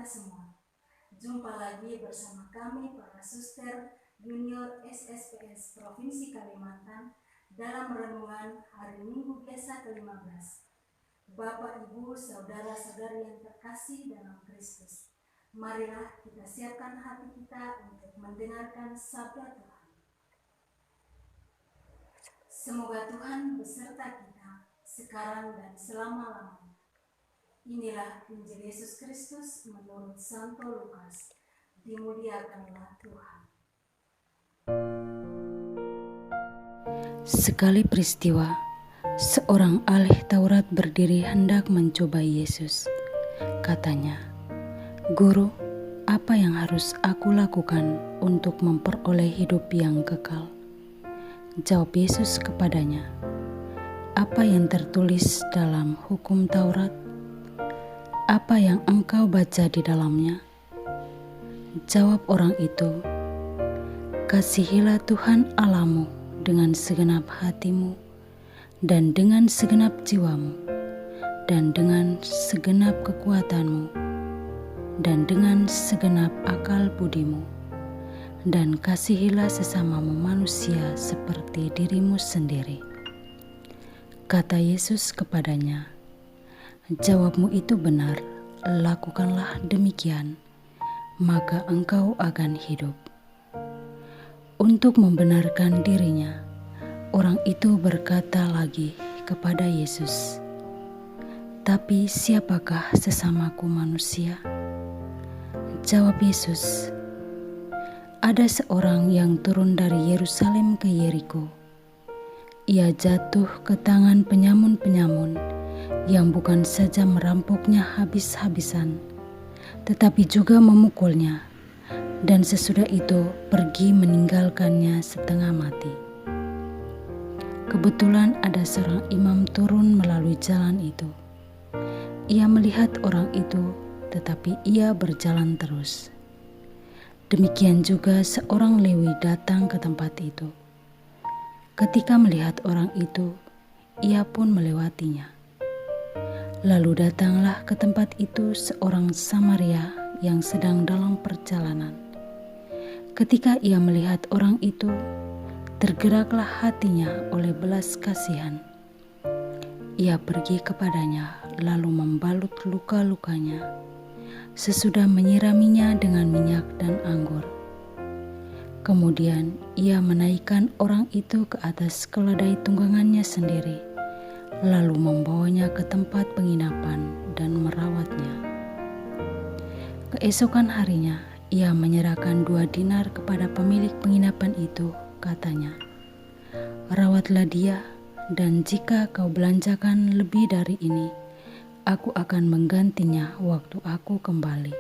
semua. Jumpa lagi bersama kami para suster junior SSPS Provinsi Kalimantan dalam renungan hari Minggu biasa ke-15. Bapak, Ibu, saudara-saudari yang terkasih dalam Kristus, marilah kita siapkan hati kita untuk mendengarkan sabda Tuhan. Semoga Tuhan beserta kita sekarang dan selama-lamanya. Inilah Injil Yesus Kristus menurut Santo Lukas. Dimuliakanlah Tuhan. Sekali peristiwa, seorang ahli Taurat berdiri hendak mencoba Yesus. Katanya, "Guru, apa yang harus aku lakukan untuk memperoleh hidup yang kekal?" Jawab Yesus kepadanya, "Apa yang tertulis dalam hukum Taurat? Apa yang engkau baca di dalamnya?" Jawab orang itu, "Kasihilah Tuhan Allahmu dengan segenap hatimu, dan dengan segenap jiwamu, dan dengan segenap kekuatanmu, dan dengan segenap akal budimu, dan kasihilah sesamamu manusia seperti dirimu sendiri." Kata Yesus kepadanya, "Jawabmu itu benar, lakukanlah demikian, maka engkau akan hidup." Untuk membenarkan dirinya, orang itu berkata lagi kepada Yesus, "Tapi siapakah sesamaku manusia?" Jawab Yesus, "Ada seorang yang turun dari Yerusalem ke Yeriko. Ia jatuh ke tangan penyamun-penyamun yang bukan saja merampoknya habis-habisan, tetapi juga memukulnya, dan sesudah itu pergi meninggalkannya setengah mati. Kebetulan ada seorang imam turun melalui jalan itu. Ia melihat orang itu, tetapi ia berjalan terus. Demikian juga seorang Lewi datang ke tempat itu. Ketika melihat orang itu, ia pun melewatinya. Lalu datanglah ke tempat itu seorang Samaria yang sedang dalam perjalanan. Ketika ia melihat orang itu, tergeraklah hatinya oleh belas kasihan. Ia pergi kepadanya lalu membalut luka-lukanya, sesudah menyiraminya dengan minyak dan anggur. Kemudian ia menaikkan orang itu ke atas keledai tunggangannya sendiri, lalu membawanya ke tempat penginapan dan merawatnya. Keesokan harinya, ia menyerahkan 2 dinar kepada pemilik penginapan itu, katanya, "Rawatlah dia, dan jika kau belanjakan lebih dari ini, aku akan menggantinya waktu aku kembali."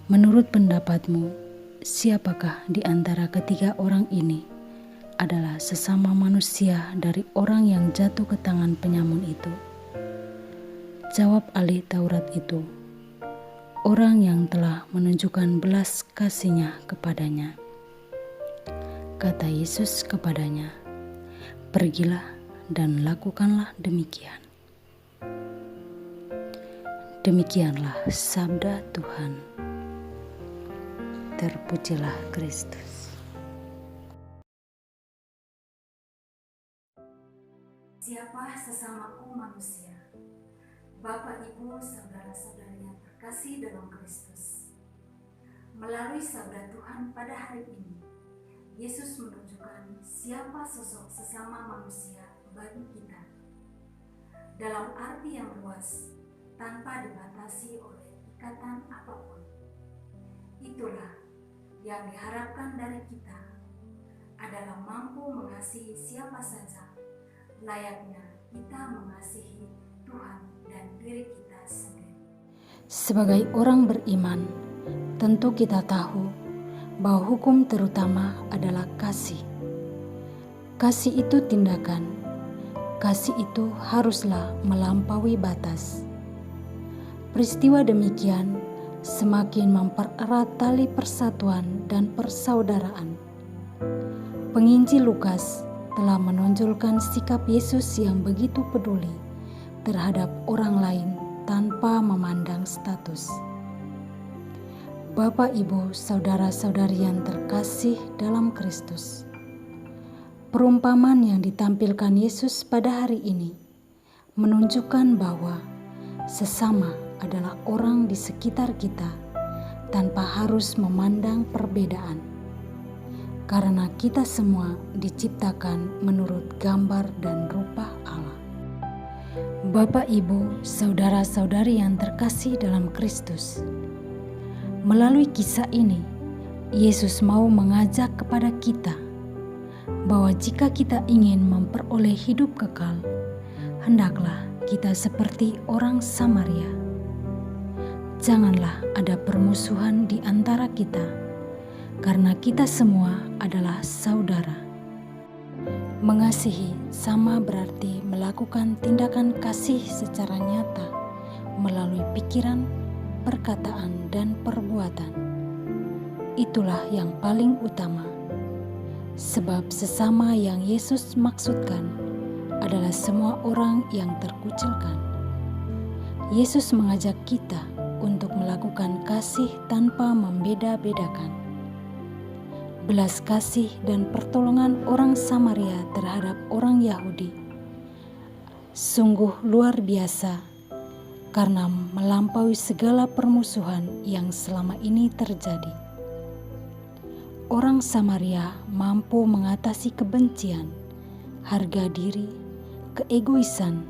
Menurut pendapatmu, siapakah di antara ketiga orang ini adalah sesama manusia dari orang yang jatuh ke tangan penyamun itu? Jawab ahli Taurat itu, "Orang yang telah menunjukkan belas kasihnya kepadanya." Kata Yesus kepadanya, "Pergilah dan lakukanlah demikian." Demikianlah sabda Tuhan. Terpujilah Kristus. Siapa sesamaku manusia? Bapak, Ibu, saudara-saudari yang terkasih dalam Kristus. Melalui sabda Tuhan pada hari ini, Yesus menunjukkan siapa sosok sesama manusia bagi kita. Dalam arti yang luas, tanpa dibatasi oleh ikatan apapun. Itulah yang diharapkan dari kita, adalah mampu mengasihi siapa saja, layaknya kita mengasihi Tuhan dan diri kita sendiri. Sebagai orang beriman, tentu kita tahu bahwa hukum terutama adalah kasih. Kasih itu tindakan. Kasih itu haruslah melampaui batas. Peristiwa demikian semakin mempererat tali persatuan dan persaudaraan. Penginjil Lukas telah menonjolkan sikap Yesus yang begitu peduli terhadap orang lain tanpa memandang status. Bapak, Ibu, saudara-saudari yang terkasih dalam Kristus, perumpamaan yang ditampilkan Yesus pada hari ini menunjukkan bahwa sesama adalah orang di sekitar kita tanpa harus memandang perbedaan, karena kita semua diciptakan menurut gambar dan rupa Allah. Bapak, Ibu, saudara-saudari yang terkasih dalam Kristus, melalui kisah ini, Yesus mau mengajak kepada kita bahwa jika kita ingin memperoleh hidup kekal, hendaklah kita seperti orang Samaria. Janganlah ada permusuhan di antara kita, karena kita semua adalah saudara. Mengasihi sama berarti melakukan tindakan kasih secara nyata melalui pikiran, perkataan, dan perbuatan. Itulah yang paling utama, sebab sesama yang Yesus maksudkan adalah semua orang yang terkucilkan. Yesus mengajak kita untuk melakukan kasih tanpa membeda-bedakan. Belas kasih dan pertolongan orang Samaria terhadap orang Yahudi sungguh luar biasa, karena melampaui segala permusuhan yang selama ini terjadi. Orang Samaria mampu mengatasi kebencian, harga diri, keegoisan,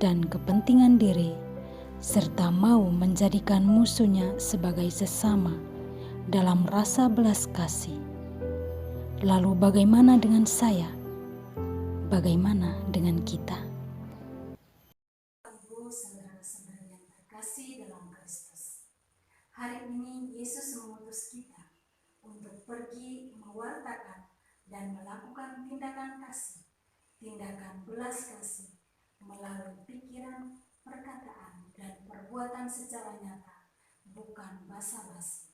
dan kepentingan diri, serta mau menjadikan musuhnya sebagai sesama dalam rasa belas kasih. Lalu bagaimana dengan saya? Bagaimana dengan kita? Ibu, saudara-saudari yang terkasih dalam Kristus, hari ini Yesus mengutus kita untuk pergi mewartakan dan melakukan tindakan kasih, tindakan belas kasih melalui pikiran, perkataan, dan perbuatan secara nyata, bukan basa-basi.